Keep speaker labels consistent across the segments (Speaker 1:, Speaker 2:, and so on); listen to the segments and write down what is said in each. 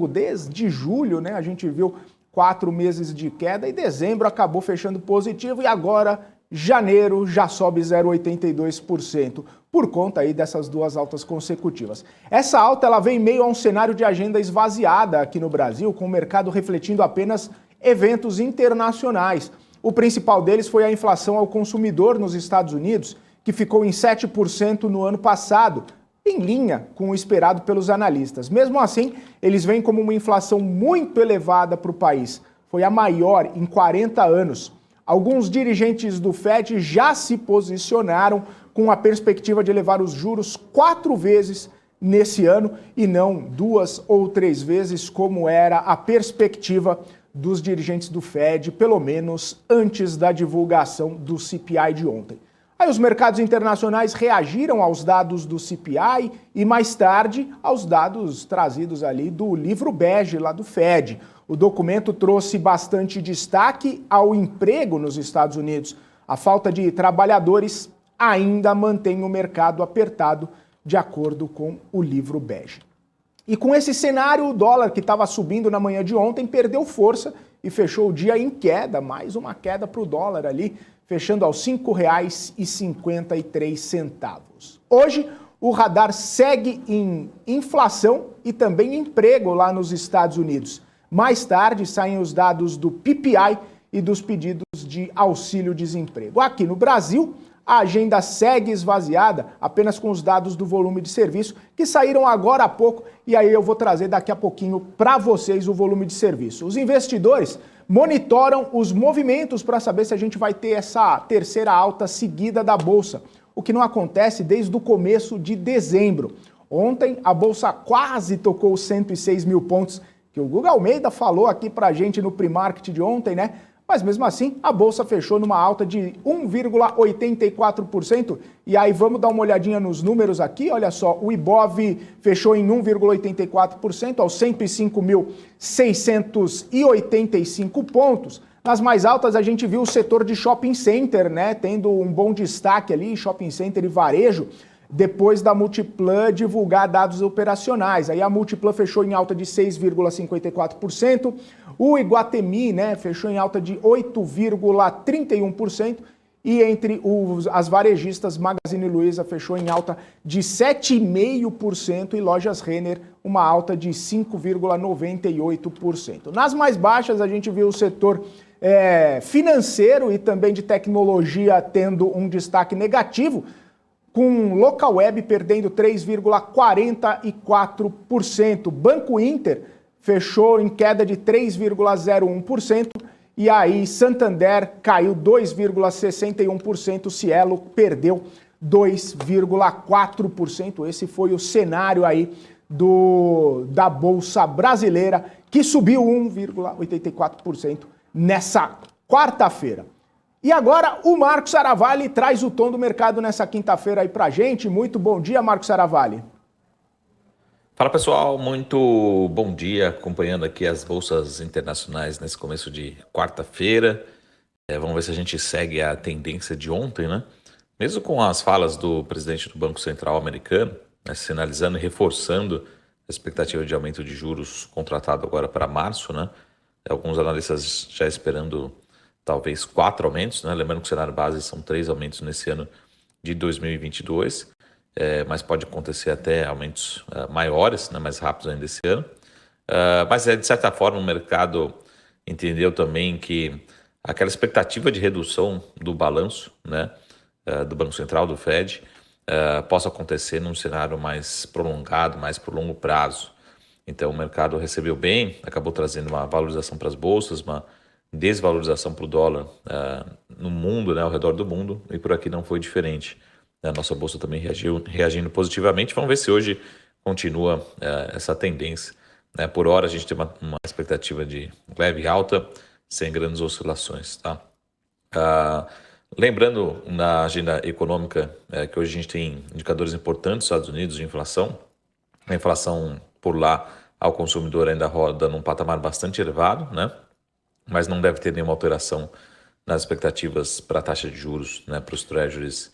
Speaker 1: desde julho, né? A gente viu 4 meses de queda e dezembro acabou fechando positivo e agora janeiro já sobe 0,82% por conta aí dessas duas altas consecutivas. Essa alta ela vem em meio a um cenário de agenda esvaziada aqui no Brasil, com o mercado refletindo apenas eventos internacionais. O principal deles foi a inflação ao consumidor nos Estados Unidos, que ficou em 7% no ano passado, em linha com o esperado pelos analistas. Mesmo assim, eles veem como uma inflação muito elevada para o país. Foi a maior em 40 anos. Alguns dirigentes do Fed já se posicionaram com a perspectiva de elevar os juros 4 vezes nesse ano e não 2 ou 3 vezes, como era a perspectiva dos dirigentes do Fed, pelo menos antes da divulgação do CPI de ontem. Aí os mercados internacionais reagiram aos dados do CPI e mais tarde aos dados trazidos ali do livro bege lá do Fed. O documento trouxe bastante destaque ao emprego nos Estados Unidos. A falta de trabalhadores ainda mantém o mercado apertado, de acordo com o livro bege. E com esse cenário, o dólar, que estava subindo na manhã de ontem, perdeu força e fechou o dia em queda, mais uma queda para o dólar ali, fechando aos R$ 5,53. Hoje, o radar segue em inflação e também emprego lá nos Estados Unidos. Mais tarde, saem os dados do PPI e dos pedidos de auxílio-desemprego. Aqui no Brasil, a agenda segue esvaziada, apenas com os dados do volume de serviço, que saíram agora há pouco, e aí eu vou trazer daqui a pouquinho para vocês o volume de serviço. Os investidores monitoram os movimentos para saber se a gente vai ter essa terceira alta seguida da Bolsa, o que não acontece desde o começo de dezembro. Ontem, a Bolsa quase tocou os 106 mil pontos, que o Guga Almeida falou aqui para a gente no pre-market de ontem, né? Mas mesmo assim, a Bolsa fechou numa alta de 1,84%. E aí vamos dar uma olhadinha nos números aqui. Olha só, o Ibov fechou em 1,84% aos 105.685 pontos. Nas mais altas a gente viu o setor de shopping center, né? Tendo um bom destaque ali, shopping center e varejo, depois da Multiplan divulgar dados operacionais. Aí a Multiplan fechou em alta de 6,54%, o Iguatemi, né, fechou em alta de 8,31%, e entre as varejistas, Magazine Luiza fechou em alta de 7,5% e Lojas Renner uma alta de 5,98%. Nas mais baixas a gente viu o setor financeiro e também de tecnologia tendo um destaque negativo, com Local Web perdendo 3,44%. Banco Inter fechou em queda de 3,01%. E aí Santander caiu 2,61%. Cielo perdeu 2,4%. Esse foi o cenário aí da Bolsa Brasileira, que subiu 1,84% nessa quarta-feira. E agora o Marcos Saravalli traz o tom do mercado nessa quinta-feira aí pra gente. Muito bom dia, Marcos Saravalli.
Speaker 2: Fala pessoal, muito bom dia, acompanhando aqui as bolsas internacionais nesse começo de quarta-feira. Vamos ver se a gente segue a tendência de ontem, né? Mesmo com as falas do presidente do Banco Central americano, né, sinalizando e reforçando a expectativa de aumento de juros contratado agora para março, né? Alguns analistas já esperando talvez 4 aumentos, né? Lembrando que o cenário base são 3 aumentos nesse ano de 2022, mas pode acontecer até aumentos maiores, né? Mais rápidos ainda esse ano. Mas de certa forma o mercado entendeu também que aquela expectativa de redução do balanço, né? Do Banco Central, do Fed, possa acontecer num cenário mais prolongado, mais por longo prazo. Então o mercado recebeu bem, acabou trazendo uma valorização para as bolsas, uma desvalorização para o dólar no mundo, né, ao redor do mundo, e por aqui não foi diferente. A nossa bolsa também reagindo positivamente. Vamos ver se hoje continua essa tendência, né? Por hora a gente tem uma expectativa de leve alta, sem grandes oscilações. Tá? Lembrando na agenda econômica que hoje a gente tem indicadores importantes nos Estados Unidos de inflação. A inflação por lá ao consumidor ainda roda num patamar bastante elevado, né? Mas não deve ter nenhuma alteração nas expectativas para a taxa de juros, né, para os treasuries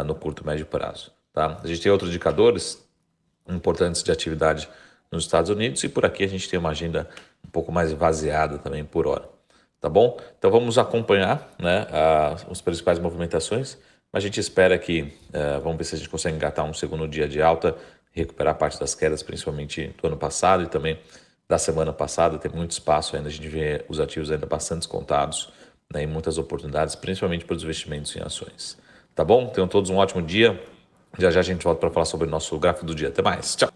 Speaker 2: no curto e médio prazo. Tá? A gente tem outros indicadores importantes de atividade nos Estados Unidos, e por aqui a gente tem uma agenda um pouco mais vaziada também por hora. Tá bom? Então vamos acompanhar, né, as principais movimentações, mas a gente espera que, vamos ver se a gente consegue engatar um segundo dia de alta, recuperar parte das quedas, principalmente do ano passado e também da semana passada. Tem muito espaço ainda, a gente vê os ativos ainda bastante descontados, né, e muitas oportunidades, principalmente para os investimentos em ações. Tá bom? Tenham todos um ótimo dia. Já já a gente volta para falar sobre o nosso gráfico do dia. Até mais. Tchau.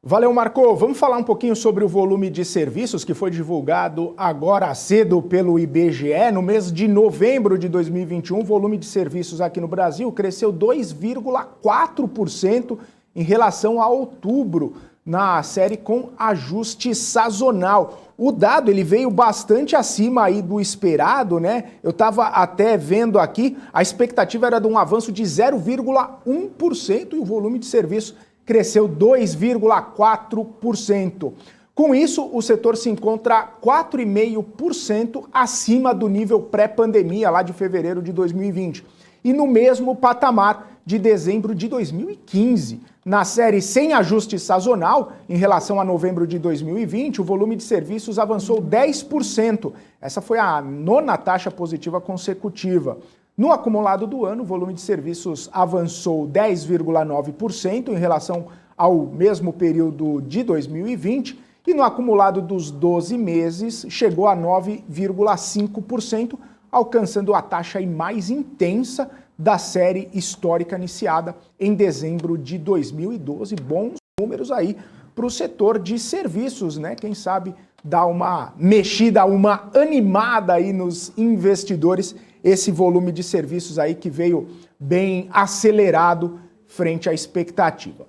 Speaker 1: Valeu, Marco. Vamos falar um pouquinho sobre o volume de serviços que foi divulgado agora cedo pelo IBGE. No mês de novembro de 2021, o volume de serviços aqui no Brasil cresceu 2,4% em relação a outubro, na série com ajuste sazonal. O dado ele veio bastante acima aí do esperado, né? Eu estava até vendo aqui, a expectativa era de um avanço de 0,1% e o volume de serviços cresceu 2,4%. Com isso, o setor se encontra 4,5% acima do nível pré-pandemia, lá de fevereiro de 2020, e no mesmo patamar de dezembro de 2015. Na série sem ajuste sazonal, em relação a novembro de 2020, o volume de serviços avançou 10%. Essa foi a 9ª taxa positiva consecutiva. No acumulado do ano, o volume de serviços avançou 10,9% em relação ao mesmo período de 2020 e no acumulado dos 12 meses chegou a 9,5%, alcançando a taxa mais intensa da série histórica iniciada em dezembro de 2012. Bons números aí para o setor de serviços, né? Quem sabe dar uma mexida, uma animada aí nos investidores, esse volume de serviços aí que veio bem acelerado frente à expectativa.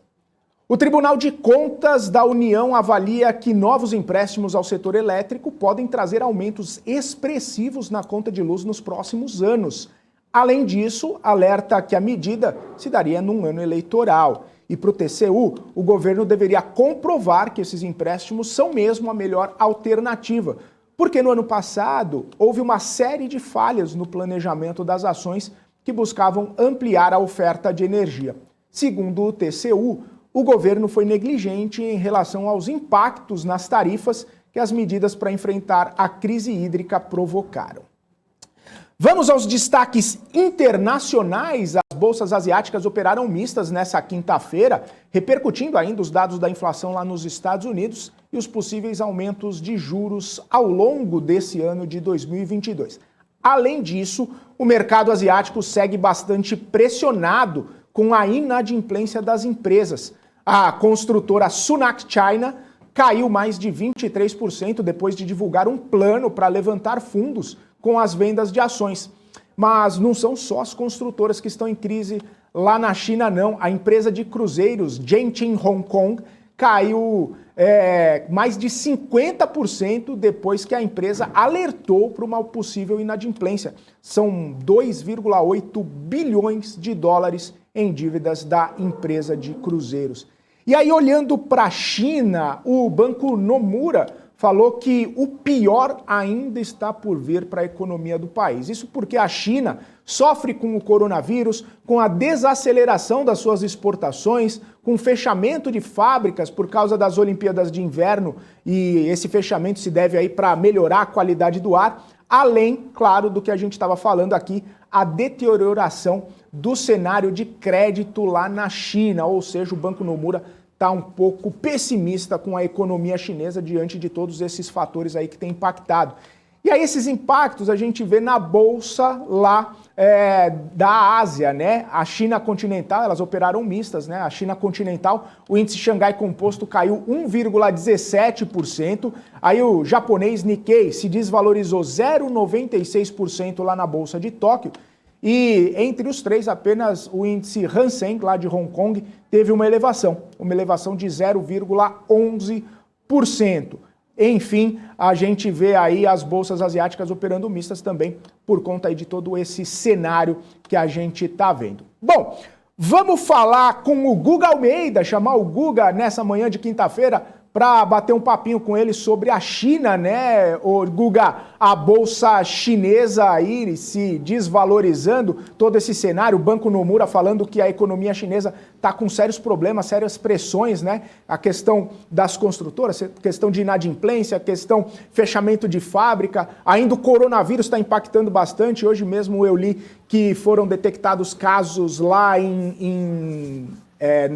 Speaker 1: O Tribunal de Contas da União avalia que novos empréstimos ao setor elétrico podem trazer aumentos expressivos na conta de luz nos próximos anos. Além disso, alerta que a medida se daria num ano eleitoral. E para o TCU, o governo deveria comprovar que esses empréstimos são mesmo a melhor alternativa, porque no ano passado houve uma série de falhas no planejamento das ações que buscavam ampliar a oferta de energia. Segundo o TCU, o governo foi negligente em relação aos impactos nas tarifas que as medidas para enfrentar a crise hídrica provocaram. Vamos aos destaques internacionais. As bolsas asiáticas operaram mistas nessa quinta-feira, repercutindo ainda os dados da inflação lá nos Estados Unidos e os possíveis aumentos de juros ao longo desse ano de 2022. Além disso, o mercado asiático segue bastante pressionado com a inadimplência das empresas. A construtora Sunac China caiu mais de 23% depois de divulgar um plano para levantar fundos com as vendas de ações. Mas não são só as construtoras que estão em crise lá na China, não. A empresa de cruzeiros Genting Hong Kong caiu mais de 50% depois que a empresa alertou para uma possível inadimplência. São 2,8 bilhões de dólares em dívidas da empresa de cruzeiros. E aí, olhando para a China, o Banco Nomura falou que o pior ainda está por vir para a economia do país. Isso porque a China sofre com o coronavírus, com a desaceleração das suas exportações, com o fechamento de fábricas por causa das Olimpíadas de Inverno, e esse fechamento se deve aí para melhorar a qualidade do ar, além, claro, do que a gente estava falando aqui, a deterioração do cenário de crédito lá na China, ou seja, o Banco Nomura está um pouco pessimista com a economia chinesa diante de todos esses fatores aí que tem impactado. E aí esses impactos a gente vê na bolsa lá da Ásia, né? A China continental, elas operaram mistas, né? A China continental, o índice Xangai Composto caiu 1,17%, aí o japonês Nikkei se desvalorizou 0,96% lá na bolsa de Tóquio, e entre os três, apenas o índice Hang Seng, lá de Hong Kong, teve uma elevação de 0,11%. Enfim, a gente vê aí as bolsas asiáticas operando mistas também, por conta aí de todo esse cenário que a gente está vendo. Bom, vamos falar com o Guga Almeida, chamar o Guga nessa manhã de quinta-feira para bater um papinho com ele sobre a China, né, ô Guga? A bolsa chinesa aí se desvalorizando, todo esse cenário, o Banco Nomura falando que a economia chinesa está com sérios problemas, sérias pressões, né? A questão das construtoras, a questão de inadimplência, a questão fechamento de fábrica, ainda o coronavírus está impactando bastante. Hoje mesmo eu li que foram detectados casos lá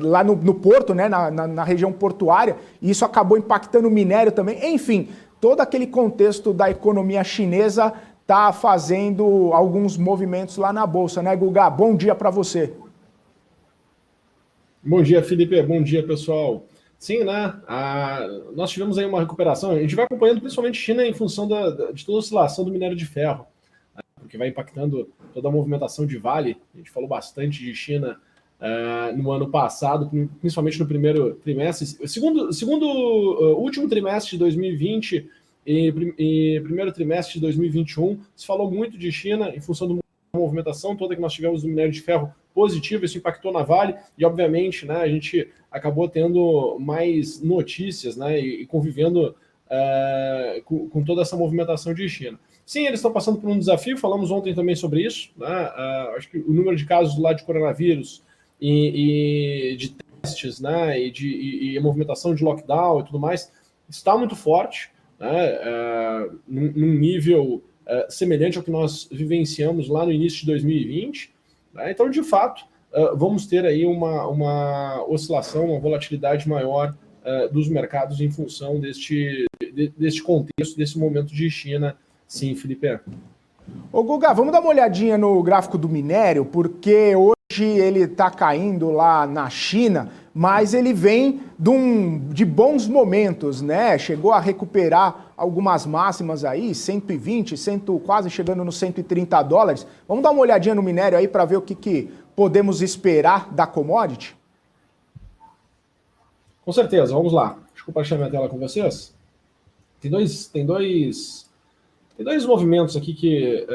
Speaker 1: lá no porto, né, na região portuária, e isso acabou impactando o minério também. Enfim, todo aquele contexto da economia chinesa está fazendo alguns movimentos lá na Bolsa, né, Guga? Bom dia para você.
Speaker 3: Bom dia, Felipe. Bom dia, pessoal. Sim, né? Nós tivemos aí uma recuperação. A gente vai acompanhando principalmente China em função de toda a oscilação do minério de ferro, né, porque vai impactando toda a movimentação de Vale. A gente falou bastante de China no ano passado, principalmente no primeiro trimestre, último trimestre de 2020 e primeiro trimestre de 2021, se falou muito de China em função da movimentação toda que nós tivemos no minério de ferro positivo, isso impactou na Vale e, obviamente, né, a gente acabou tendo mais notícias, né, e convivendo com toda essa movimentação de China. Sim, eles estão passando por um desafio, falamos ontem também sobre isso, né, acho que o número de casos lá de coronavírus e de testes, né, e a movimentação de lockdown e tudo mais, está muito forte, né, num nível semelhante ao que nós vivenciamos lá no início de 2020. Né, então, de fato, vamos ter aí uma oscilação, uma volatilidade maior dos mercados em função deste contexto, desse momento de China. Sim, Felipe.
Speaker 1: Ô Guga, vamos dar uma olhadinha no gráfico do minério, porque hoje ele está caindo lá na China, mas ele vem de bons momentos, né? Chegou a recuperar algumas máximas aí, 120, quase chegando nos 130 dólares. Vamos dar uma olhadinha no minério aí para ver o que podemos esperar da commodity?
Speaker 3: Com certeza, vamos lá. Deixa eu compartilhar minha tela com vocês. Tem dois movimentos aqui que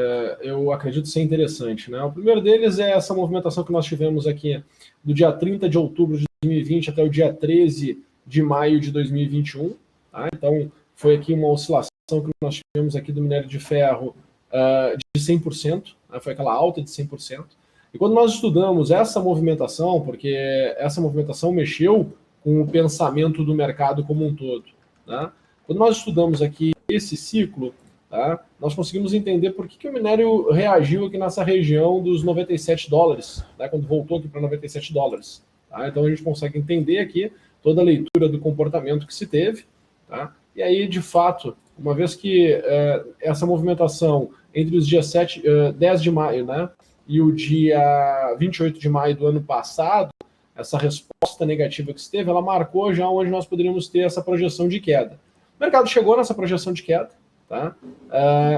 Speaker 3: eu acredito ser interessante, né? O primeiro deles é essa movimentação que nós tivemos aqui do dia 30 de outubro de 2020 até o dia 13 de maio de 2021. Tá? Então, foi aqui uma oscilação que nós tivemos aqui do minério de ferro de 100%, né? Foi aquela alta de 100%. E quando nós estudamos essa movimentação, porque essa movimentação mexeu com o pensamento do mercado como um todo, né? Quando nós estudamos aqui esse ciclo, tá, nós conseguimos entender por que o minério reagiu aqui nessa região dos 97 dólares, né, quando voltou aqui para 97 dólares. Tá? Então a gente consegue entender aqui toda a leitura do comportamento que se teve. Tá? E aí, de fato, uma vez que essa movimentação entre os dias 10 de maio, né, e o dia 28 de maio do ano passado, essa resposta negativa que se teve, ela marcou já onde nós poderíamos ter essa projeção de queda. O mercado chegou nessa projeção de queda, tá?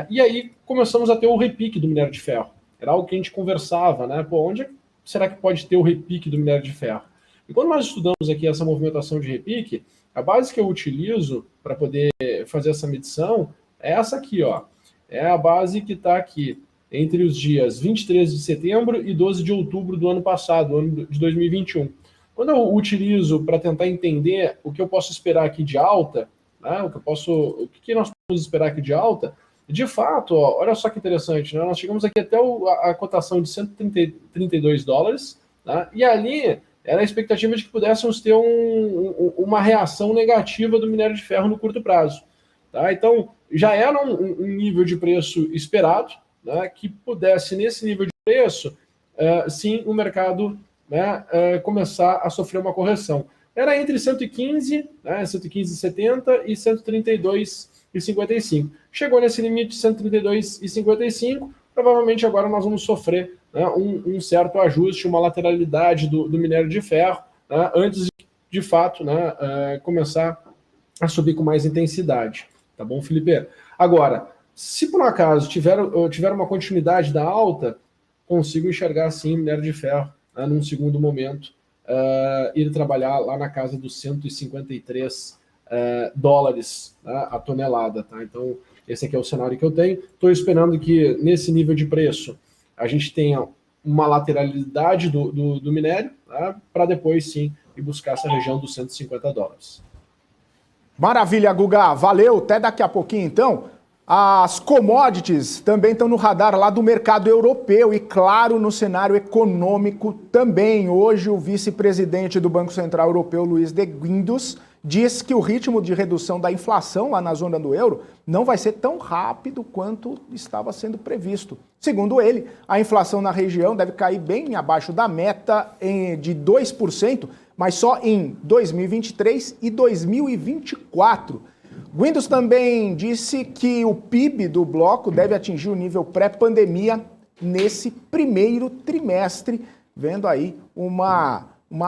Speaker 3: E aí começamos a ter o repique do minério de ferro. Era algo que a gente conversava, né? Pô, onde será que pode ter o repique do minério de ferro? E quando nós estudamos aqui essa movimentação de repique, a base que eu utilizo para poder fazer essa medição é essa aqui, ó. É a base que está aqui entre os dias 23 de setembro e 12 de outubro do ano passado, ano de 2021. Quando eu utilizo para tentar entender o que eu posso esperar aqui de alta, né, o que nós podemos esperar aqui de alta, de fato, ó, olha só que interessante, né, nós chegamos aqui até a cotação de 132 dólares, né, e ali era a expectativa de que pudéssemos ter uma reação negativa do minério de ferro no curto prazo. Tá? Então, já era um nível de preço esperado, né, que pudesse, nesse nível de preço, sim, o mercado, né, começar a sofrer uma correção. Era entre 115, né, 115,70 e 132,55. Chegou nesse limite de 132,55, provavelmente agora nós vamos sofrer, né, um certo ajuste, uma lateralidade do minério de ferro, né, antes de fato, né, começar a subir com mais intensidade. Tá bom, Felipe? Agora, se por um acaso tiver uma continuidade da alta, consigo enxergar sim minério de ferro, né, num segundo momento, ir trabalhar lá na casa dos 153 dólares, né, a tonelada. Tá? Então, esse aqui é o cenário que eu tenho. Estou esperando que nesse nível de preço a gente tenha uma lateralidade do minério, tá? Para depois sim ir buscar essa região dos 150 dólares.
Speaker 1: Maravilha, Guga. Valeu. Até daqui a pouquinho, então. As commodities também estão no radar lá do mercado europeu e, claro, no cenário econômico também. Hoje, o vice-presidente do Banco Central Europeu, Luiz de Guindos, diz que o ritmo de redução da inflação lá na zona do euro não vai ser tão rápido quanto estava sendo previsto. Segundo ele, a inflação na região deve cair bem abaixo da meta de 2%, mas só em 2023 e 2024. Guindos também disse que o PIB do bloco deve atingir o nível pré-pandemia nesse primeiro trimestre, vendo aí uma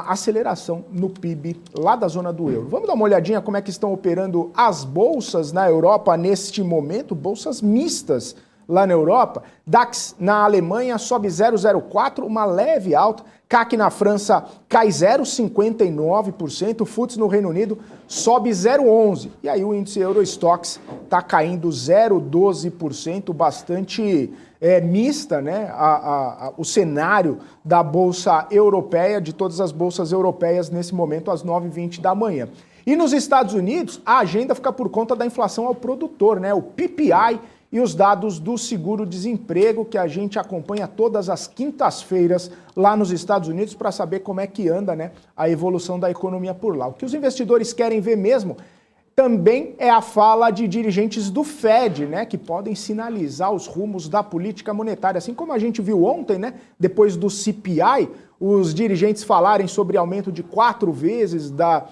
Speaker 1: aceleração no PIB lá da zona do euro. Vamos dar uma olhadinha como é que estão operando as bolsas na Europa neste momento, bolsas mistas lá na Europa. DAX na Alemanha sobe 0,04, uma leve alta. CAC na França cai 0,59%, FTSE no Reino Unido sobe 0,11%. E aí o índice Eurostoxx está caindo 0,12%, bastante mista, né? O cenário da Bolsa Europeia, de todas as bolsas europeias nesse momento, às 9h20 da manhã. E nos Estados Unidos, a agenda fica por conta da inflação ao produtor, né? O PPI e os dados do seguro-desemprego, que a gente acompanha todas as quintas-feiras lá nos Estados Unidos para saber como é que anda, né, a evolução da economia por lá. O que os investidores querem ver mesmo também é a fala de dirigentes do Fed, né, que podem sinalizar os rumos da política monetária. Assim como a gente viu ontem, né, depois do CPI, os dirigentes falarem sobre aumento de 4 vezes da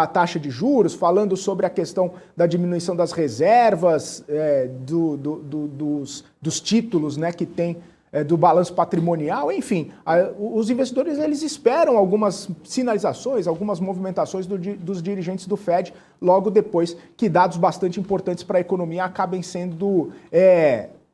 Speaker 1: taxa de juros, falando sobre a questão da diminuição das reservas, dos títulos, né, que tem do balanço patrimonial, enfim, os investidores eles esperam algumas sinalizações, algumas movimentações dos dirigentes do Fed logo depois que dados bastante importantes para a economia acabem sendo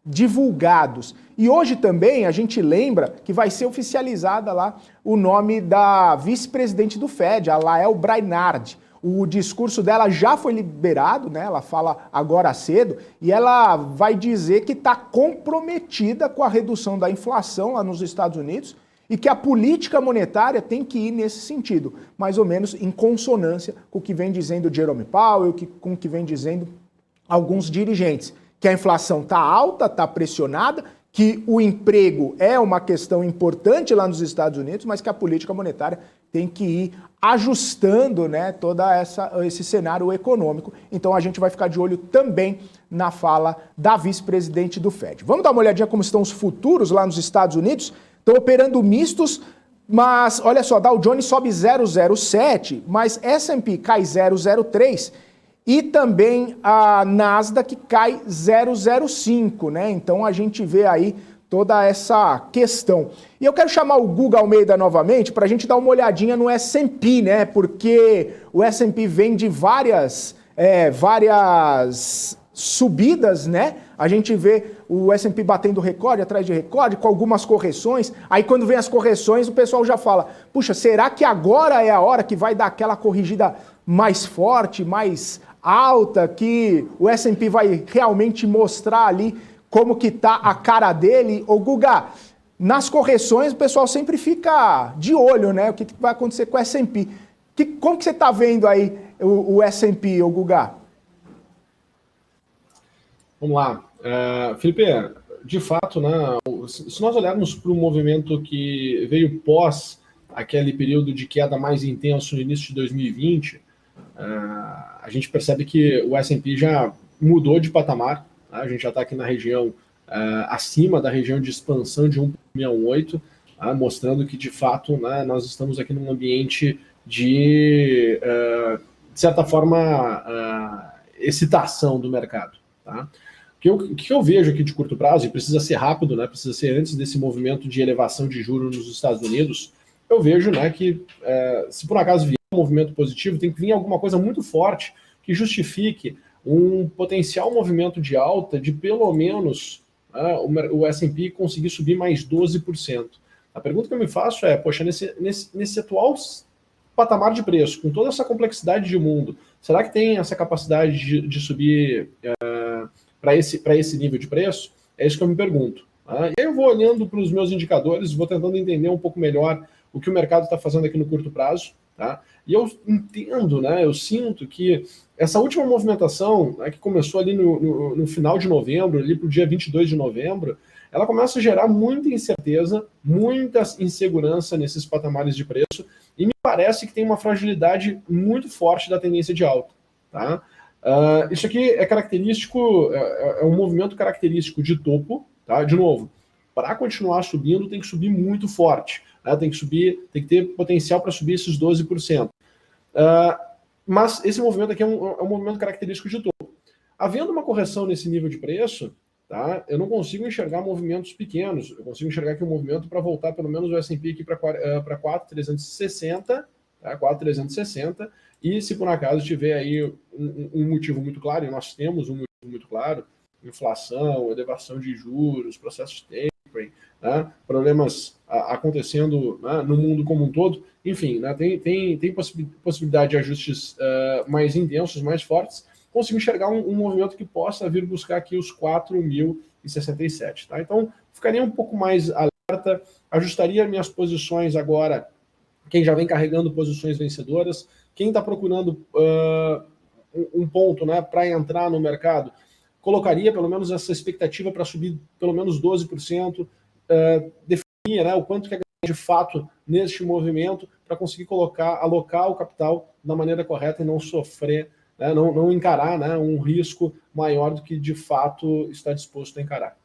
Speaker 1: divulgados. E hoje também a gente lembra que vai ser oficializada lá o nome da vice-presidente do Fed, a Lael Brainard. O discurso dela já foi liberado, né? Ela fala agora cedo, e ela vai dizer que está comprometida com a redução da inflação lá nos Estados Unidos e que a política monetária tem que ir nesse sentido, mais ou menos em consonância com o que vem dizendo Jerome Powell, com o que vem dizendo alguns dirigentes, que a inflação está alta, está pressionada, que o emprego é uma questão importante lá nos Estados Unidos, mas que a política monetária tem que ir ajustando, né, todo esse cenário econômico. Então a gente vai ficar de olho também na fala da vice-presidente do Fed. Vamos dar uma olhadinha como estão os futuros lá nos Estados Unidos? Estão operando mistos, mas olha só, Dow Jones sobe 0,07, mas S&P cai 0,03 e também a Nasdaq cai 0,05, né? Então a gente vê aí toda essa questão. E eu quero chamar o Guga Almeida novamente para a gente dar uma olhadinha no S&P, né? Porque o S&P vem de várias subidas, né? A gente vê o S&P batendo recorde atrás de recorde, com algumas correções. Aí quando vem as correções, o pessoal já fala, puxa, será que agora é a hora que vai dar aquela corrigida mais forte, mais alta, que o S&P vai realmente mostrar ali como que tá a cara dele? Ô Guga, nas correções o pessoal sempre fica de olho, né? O que vai acontecer com o S&P. Como que você tá vendo aí o S&P, ô Guga?
Speaker 3: Vamos lá. Felipe, de fato, né, se nós olharmos para o movimento que veio pós aquele período de queda mais intenso no início de 2020, a gente percebe que o S&P já mudou de patamar, tá? A gente já está aqui na região acima da região de expansão de 1,68, tá? Mostrando que, de fato, né, nós estamos aqui num ambiente de certa forma, excitação do mercado. Tá? O que eu vejo aqui de curto prazo, e precisa ser rápido, né, precisa ser antes desse movimento de elevação de juros nos Estados Unidos, eu vejo, né, que se por acaso vier um movimento positivo, tem que vir alguma coisa muito forte que justifique um potencial movimento de alta de pelo menos o S&P conseguir subir mais 12%. A pergunta que eu me faço é, poxa, nesse atual patamar de preço, com toda essa complexidade de mundo, será que tem essa capacidade de subir para esse nível de preço? É isso que eu me pergunto. Tá? E aí eu vou olhando para os meus indicadores, vou tentando entender um pouco melhor o que o mercado está fazendo aqui no curto prazo. Tá? E eu entendo, né, eu sinto que essa última movimentação, né, que começou ali no final de novembro, ali para o dia 22 de novembro, ela começa a gerar muita incerteza, muita insegurança nesses patamares de preço, e me parece que tem uma fragilidade muito forte da tendência de alta. Tá? Isso aqui é característico, é um movimento característico de topo, tá? De novo, para continuar subindo tem que subir muito forte, né? Tem que ter potencial para subir esses 12%. Mas esse movimento aqui é um movimento característico de topo. Havendo uma correção nesse nível de preço, tá? Eu não consigo enxergar movimentos pequenos, eu consigo enxergar aqui um movimento para voltar pelo menos o S&P aqui para 4.360, tá? 4.360, e se por acaso tiver aí um motivo muito claro, e nós temos um motivo muito claro, inflação, elevação de juros, processos de tapering, né? Problemas acontecendo, né, no mundo como um todo, enfim, né, tem possibilidade de ajustes mais intensos, mais fortes, consigo enxergar um movimento que possa vir buscar aqui os 4.067. Tá? Então, ficaria um pouco mais alerta, ajustaria minhas posições agora, quem já vem carregando posições vencedoras, quem está procurando um ponto, né, para entrar no mercado, colocaria pelo menos essa expectativa para subir pelo menos 12%, definir, né, o quanto que é de fato neste movimento para conseguir alocar o capital da maneira correta e não sofrer, né, não encarar, né, um risco maior do que de fato está disposto a encarar.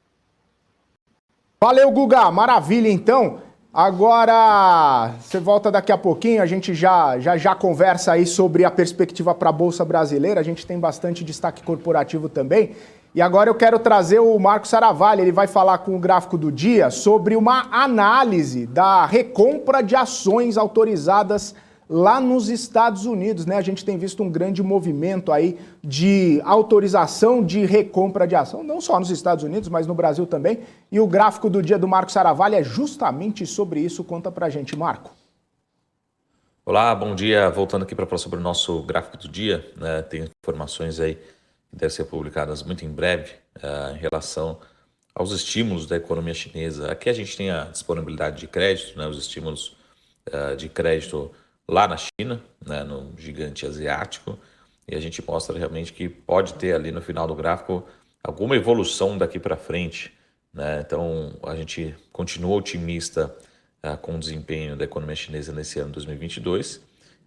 Speaker 1: Valeu, Guga. Maravilha, então. Agora, você volta daqui a pouquinho, a gente já conversa aí sobre a perspectiva para a Bolsa Brasileira, a gente tem bastante destaque corporativo também. E agora eu quero trazer o Marco Saravalli, ele vai falar com o Gráfico do Dia sobre uma análise da recompra de ações autorizadas lá nos Estados Unidos, né? A gente tem visto um grande movimento aí de autorização de recompra de ação, não só nos Estados Unidos, mas no Brasil também. E o Gráfico do Dia do Marco Saravalli é justamente sobre isso. Conta pra gente, Marco.
Speaker 2: Olá, bom dia. Voltando aqui para falar sobre o nosso Gráfico do Dia, né? Tem informações aí que devem ser publicadas muito em breve em relação aos estímulos da economia chinesa. Aqui a gente tem a disponibilidade de crédito, né? Os estímulos de crédito lá na China, né, no gigante asiático, e a gente mostra realmente que pode ter ali no final do gráfico alguma evolução daqui para frente, né? Então a gente continua otimista com o desempenho da economia chinesa nesse ano 2022,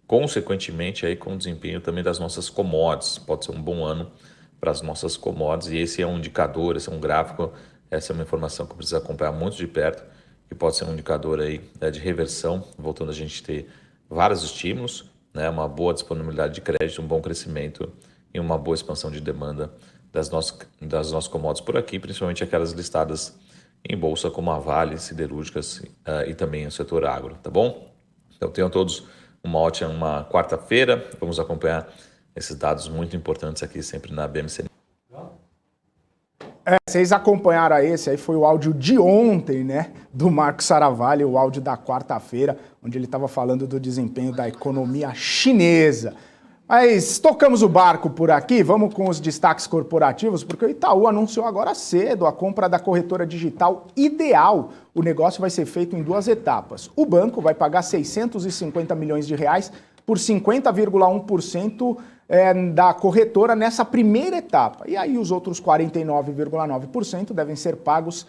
Speaker 2: consequentemente aí com o desempenho também das nossas commodities. Pode ser um bom ano para as nossas commodities, e esse é um indicador, esse é um gráfico, essa é uma informação que precisa acompanhar muito de perto, que pode ser um indicador aí de reversão, voltando a gente ter vários estímulos, né, uma boa disponibilidade de crédito, um bom crescimento e uma boa expansão de demanda das nossas commodities por aqui, principalmente aquelas listadas em bolsa como a Vale, siderúrgicas e também o setor agro, tá bom? Então tenham todos uma ótima quarta-feira, vamos acompanhar esses dados muito importantes aqui sempre na BMC.
Speaker 1: Vocês acompanharam esse aí, foi o áudio de ontem, né, do Marco Saravalli, o áudio da quarta-feira, onde ele estava falando do desempenho da economia chinesa. Mas tocamos o barco por aqui, vamos com os destaques corporativos, porque o Itaú anunciou agora cedo a compra da corretora digital Ideal. O negócio vai ser feito em 2 etapas. O banco vai pagar 650 milhões de reais por 50,1% da corretora nessa primeira etapa. E aí os outros 49,9% devem ser pagos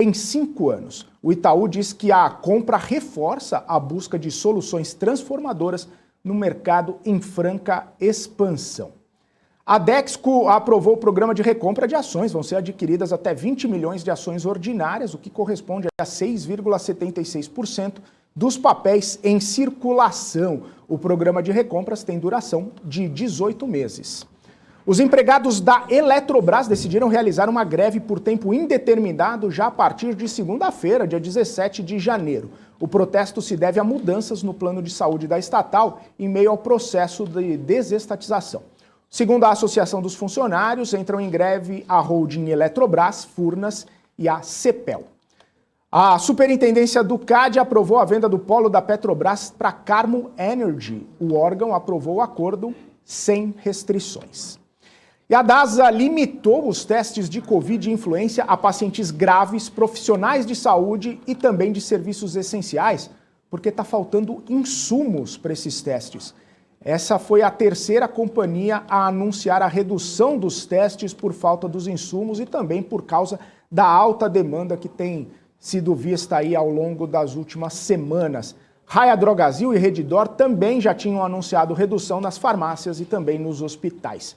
Speaker 1: em 5 anos. O Itaú diz que a compra reforça a busca de soluções transformadoras no mercado em franca expansão. A Dexco aprovou o programa de recompra de ações. Vão ser adquiridas até 20 milhões de ações ordinárias, o que corresponde a 6,76% dos papéis em circulação. O programa de recompras tem duração de 18 meses. Os empregados da Eletrobras decidiram realizar uma greve por tempo indeterminado já a partir de segunda-feira, dia 17 de janeiro. O protesto se deve a mudanças no plano de saúde da estatal em meio ao processo de desestatização. Segundo a Associação dos Funcionários, entram em greve a holding Eletrobras, Furnas e a Cepel. A Superintendência do CAD aprovou a venda do polo da Petrobras para Carmo Energy. O órgão aprovou o acordo sem restrições. E a DASA limitou os testes de Covid e influenza a pacientes graves, profissionais de saúde e também de serviços essenciais, porque está faltando insumos para esses testes. Essa foi a terceira companhia a anunciar a redução dos testes por falta dos insumos e também por causa da alta demanda que tem sido vista aí ao longo das últimas semanas. Raia Drogasil e Redditor também já tinham anunciado redução nas farmácias e também nos hospitais.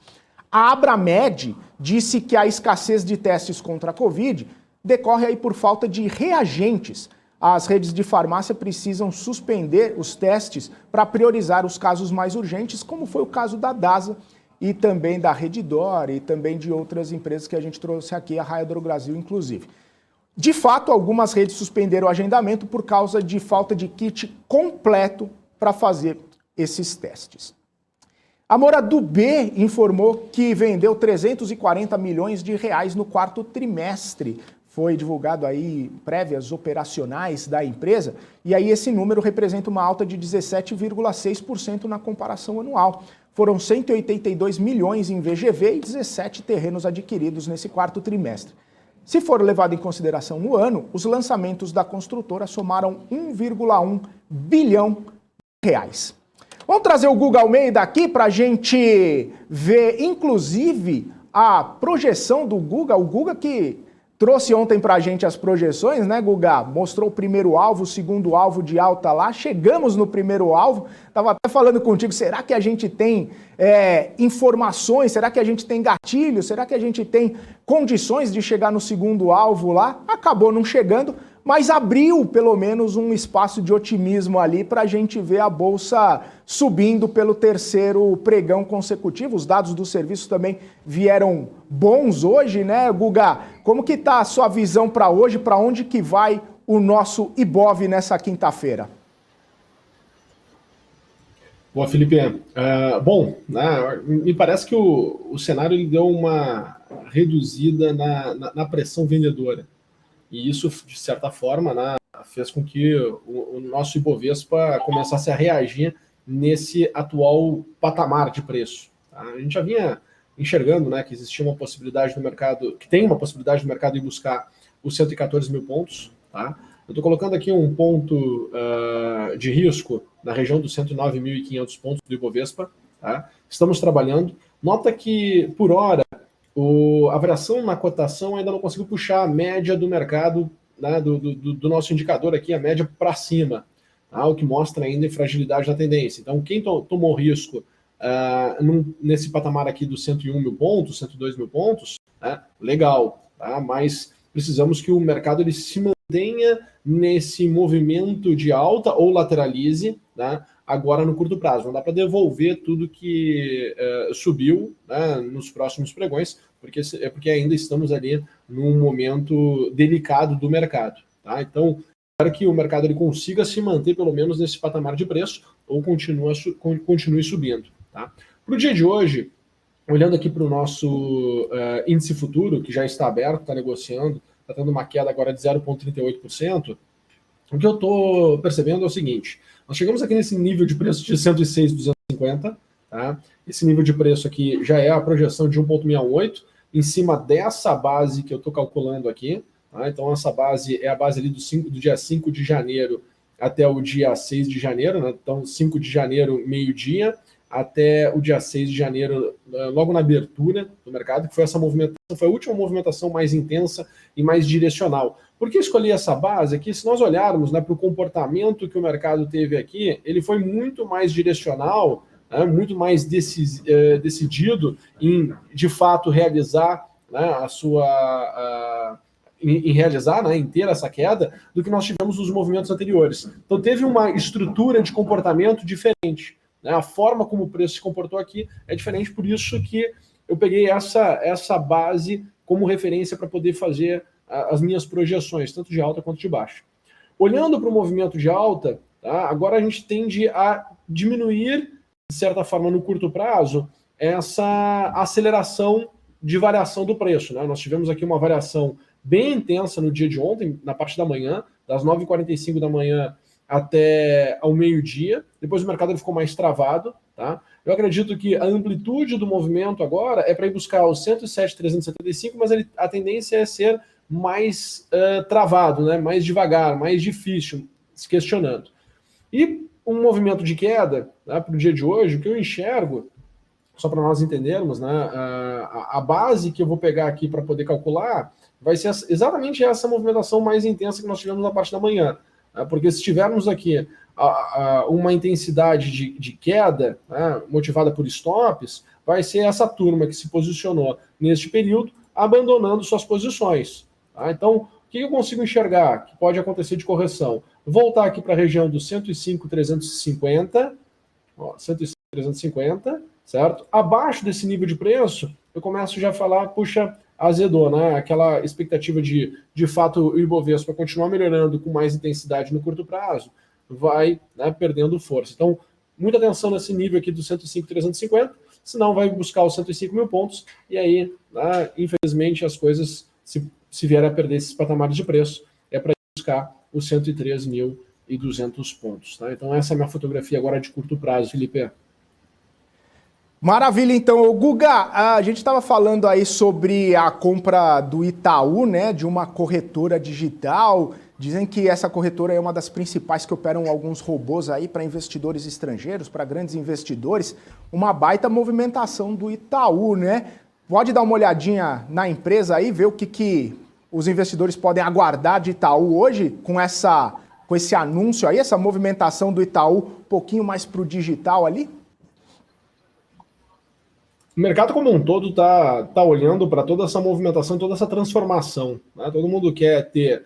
Speaker 1: A Abramed disse que a escassez de testes contra a Covid decorre aí por falta de reagentes. As redes de farmácia precisam suspender os testes para priorizar os casos mais urgentes, como foi o caso da DASA e também da Redditor e também de outras empresas que a gente trouxe aqui, a Raia Drogasil inclusive. De fato, algumas redes suspenderam o agendamento por causa de falta de kit completo para fazer esses testes. A Moradu B informou que vendeu 340 milhões de reais no quarto trimestre. Foi divulgado aí prévias operacionais da empresa, e aí esse número representa uma alta de 17,6% na comparação anual. Foram 182 milhões em VGV e 17 terrenos adquiridos nesse quarto trimestre. Se for levado em consideração no ano, os lançamentos da construtora somaram 1,1 bilhão de reais. Vamos trazer o Guga Almeida aqui para a gente ver, inclusive, a projeção do Guga, o Guga que trouxe ontem para a gente as projeções, né, Guga? Mostrou o primeiro alvo, o segundo alvo de alta lá. Chegamos no primeiro alvo. Estava até falando contigo, será que a gente tem informações? Será que a gente tem gatilho? Será que a gente tem condições de chegar no segundo alvo lá? Acabou não chegando, mas abriu pelo menos um espaço de otimismo ali para a gente ver a Bolsa subindo pelo terceiro pregão consecutivo. Os dados do serviço também vieram bons hoje, né, Guga? Como que está a sua visão para hoje? Para onde que vai o nosso Ibov nessa quinta-feira?
Speaker 3: Boa, Felipe. Bom, né, me parece que o cenário ele deu uma reduzida na pressão vendedora. E isso, de certa forma, né, fez com que o nosso Ibovespa começasse a reagir nesse atual patamar de preço. Tá? A gente já vinha enxergando, né, que existia uma possibilidade no mercado, que tem uma possibilidade no mercado de buscar os 114 mil pontos. Tá? Eu estou colocando aqui um ponto de risco na região dos 109.500 pontos do Ibovespa. Tá? Estamos trabalhando. Nota que, por hora, a variação na cotação ainda não conseguiu puxar a média do mercado, né, do nosso indicador aqui, a média para cima, tá? O que mostra ainda fragilidade na tendência. Então, quem tomou risco nesse patamar aqui dos 101 mil pontos, 102 mil pontos, né, legal, tá? Mas precisamos que o mercado ele se mantenha nesse movimento de alta ou lateralize, né, agora no curto prazo. Não dá para devolver tudo que subiu, né, nos próximos pregões, porque ainda estamos ali num momento delicado do mercado. Tá? Então, espero que o mercado ele consiga se manter pelo menos nesse patamar de preço ou continue subindo. Tá? Para o dia de hoje, olhando aqui para o nosso índice futuro, que já está aberto, está negociando, está tendo uma queda agora de 0,38%, o que eu estou percebendo é o seguinte: nós chegamos aqui nesse nível de preço de 106,250, tá? Esse nível de preço aqui já é a projeção de 1,68, em cima dessa base que eu estou calculando aqui. Tá? Então, essa base é a base ali do dia 5 de janeiro até o dia 6 de janeiro. Né? Então, 5 de janeiro, meio-dia, até o dia 6 de janeiro, logo na abertura do mercado, que foi essa movimentação, foi a última movimentação mais intensa e mais direcional. Por que escolhi essa base aqui? Se nós olharmos, né, para o comportamento que o mercado teve aqui, ele foi muito mais direcional, né, muito mais decidido em, de fato, realizar, né, em ter essa queda, do que nós tivemos nos movimentos anteriores. Então teve uma estrutura de comportamento diferente. Né? A forma como o preço se comportou aqui é diferente, por isso que eu peguei essa base como referência para poder fazer as minhas projeções, tanto de alta quanto de baixa. Olhando para o movimento de alta, tá, agora a gente tende a diminuir, de certa forma, no curto prazo, essa aceleração de variação do preço. Né? Nós tivemos aqui uma variação bem intensa no dia de ontem, na parte da manhã, das 9h45 da manhã até ao meio-dia. Depois o mercado ficou mais travado. Tá? Eu acredito que a amplitude do movimento agora é para ir buscar os 107,375, mas a tendência é ser mais travado, né? Mais devagar, mais difícil, se questionando. E um movimento de queda né, para o dia de hoje, o que eu enxergo, só para nós entendermos, né, a base que eu vou pegar aqui para poder calcular vai ser exatamente essa movimentação mais intensa que nós tivemos na parte da manhã. Né, porque se tivermos aqui uma intensidade de queda, né, motivada por stops, vai ser essa turma que se posicionou neste período, abandonando suas posições. Tá? Então, o que eu consigo enxergar que pode acontecer de correção? Voltar aqui para a região dos 105,350, 105,350, certo? Abaixo desse nível de preço, eu começo já a falar, puxa, azedou, né? Aquela expectativa de fato, o Ibovespa continuar melhorando com mais intensidade no curto prazo, vai, né, perdendo força. Então, muita atenção nesse nível aqui do 105,350, senão vai buscar os 105 mil pontos, e aí, né, infelizmente, as coisas, se vier a perder esses patamares de preço, é para buscar os 103.200 pontos. Tá? Então, essa é a minha fotografia agora de curto prazo, Felipe.
Speaker 1: Maravilha, então. Guga, a gente estava falando aí sobre a compra do Itaú, né, de uma corretora digital. Dizem que essa corretora é uma das principais que operam alguns robôs aí para investidores estrangeiros, para grandes investidores. Uma baita movimentação do Itaú, né? Pode dar uma olhadinha na empresa aí, ver o que os investidores podem aguardar de Itaú hoje com esse anúncio aí, essa movimentação do Itaú um pouquinho mais para o digital ali?
Speaker 3: O mercado como um todo tá olhando para toda essa movimentação, toda essa transformação. Né? Todo mundo quer ter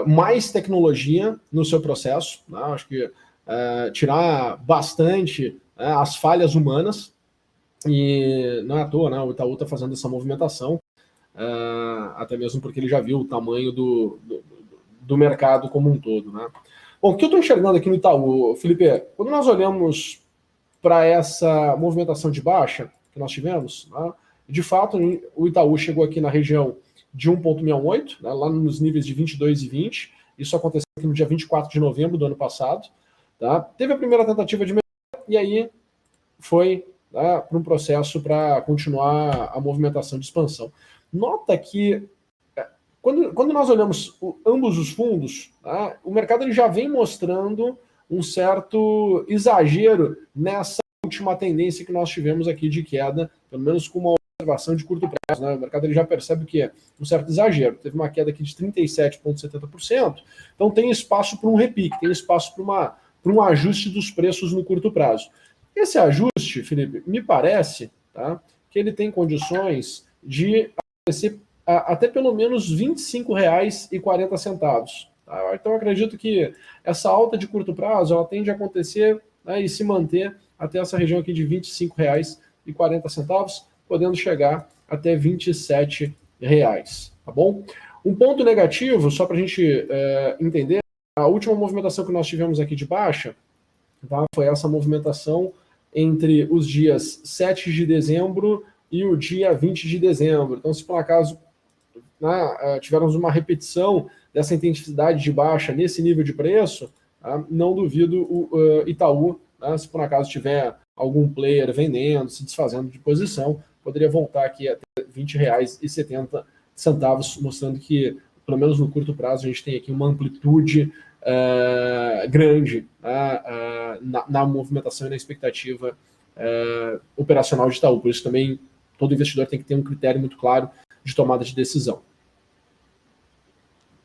Speaker 3: mais tecnologia no seu processo. Né? Acho que tirar bastante as falhas humanas. E não é à toa, né? O Itaú está fazendo essa movimentação, até mesmo porque ele já viu o tamanho do mercado como um todo. Né? Bom, o que eu estou enxergando aqui no Itaú, Felipe, quando nós olhamos para essa movimentação de baixa que nós tivemos, né, de fato, o Itaú chegou aqui na região de 1,68, né, lá nos níveis de 22,20. Isso aconteceu aqui no dia 24 de novembro do ano passado. Tá? Teve a primeira tentativa de melhoria e aí foi para um processo para continuar a movimentação de expansão. Nota que, quando nós olhamos ambos os fundos, tá, o mercado ele já vem mostrando um certo exagero nessa última tendência que nós tivemos aqui de queda, pelo menos com uma observação de curto prazo. Né? O mercado ele já percebe que é um certo exagero. Teve uma queda aqui de 37,70%, então tem espaço para um repique, tem espaço para um ajuste dos preços no curto prazo. Esse ajuste, Felipe, me parece, tá, que ele tem condições de acontecer até pelo menos R$ 25,40. Tá? Então, eu acredito que essa alta de curto prazo ela tende a acontecer, né, e se manter até essa região aqui de R$ 25,40, podendo chegar até R$ 27. Tá bom? Um ponto negativo, só para a gente entender, a última movimentação que nós tivemos aqui de baixa, tá, foi essa movimentação entre os dias 7 de dezembro e o dia 20 de dezembro. Então, se por acaso, né, tivermos uma repetição dessa intensidade de baixa nesse nível de preço, tá, não duvido o Itaú, né, se por acaso tiver algum player vendendo, se desfazendo de posição, poderia voltar aqui até R$ 20,70, mostrando que, pelo menos no curto prazo, a gente tem aqui uma amplitude grande na movimentação e na expectativa operacional de Itaú. Por isso também todo investidor tem que ter um critério muito claro de tomada de decisão.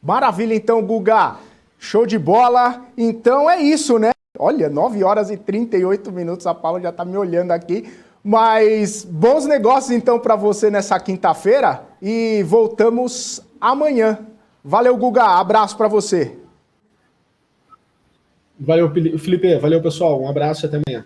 Speaker 1: Maravilha, então, Guga. Show de bola. Então é isso, né? Olha, 9 horas e 38 minutos, a Paula já está me olhando aqui. Mas bons negócios, então, para você nessa quinta-feira e voltamos amanhã. Valeu, Guga. Abraço para você.
Speaker 3: Valeu, Felipe. Valeu, pessoal. Um abraço e até amanhã.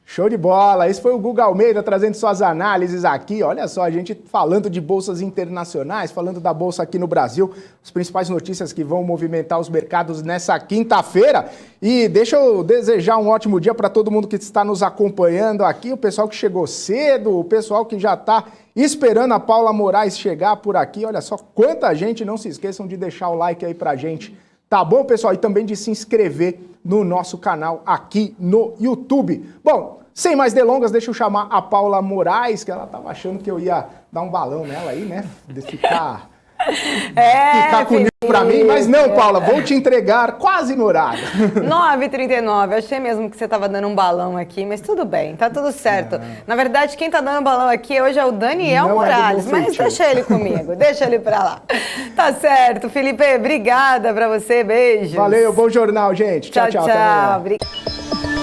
Speaker 1: Show de bola! Esse foi o Guga Almeida trazendo suas análises aqui. Olha só, a gente falando de bolsas internacionais, falando da bolsa aqui no Brasil, as principais notícias que vão movimentar os mercados nessa quinta-feira. E deixa eu desejar um ótimo dia para todo mundo que está nos acompanhando aqui, o pessoal que chegou cedo, o pessoal que já está esperando a Paula Moraes chegar por aqui. Olha só quanta gente, não se esqueçam de deixar o like aí pra gente. Tá bom, pessoal? E também de se inscrever no nosso canal aqui no YouTube. Bom, sem mais delongas, deixa eu chamar a Paula Moraes, que ela tava achando que eu ia dar um balão nela aí, né? De ficar ficar com o Nil pra mim, mas não, Paula, vou te entregar quase no horário.
Speaker 4: 9h39, achei mesmo que você tava dando um balão aqui, mas tudo bem, tá tudo certo. Na verdade, quem tá dando balão aqui hoje é o Daniel
Speaker 1: Não
Speaker 4: Morales, mas deixa ele comigo, deixa ele pra lá. Tá certo, Felipe, obrigada pra você, beijo.
Speaker 1: Valeu, bom jornal, gente. Tchau, tchau.
Speaker 4: Tchau.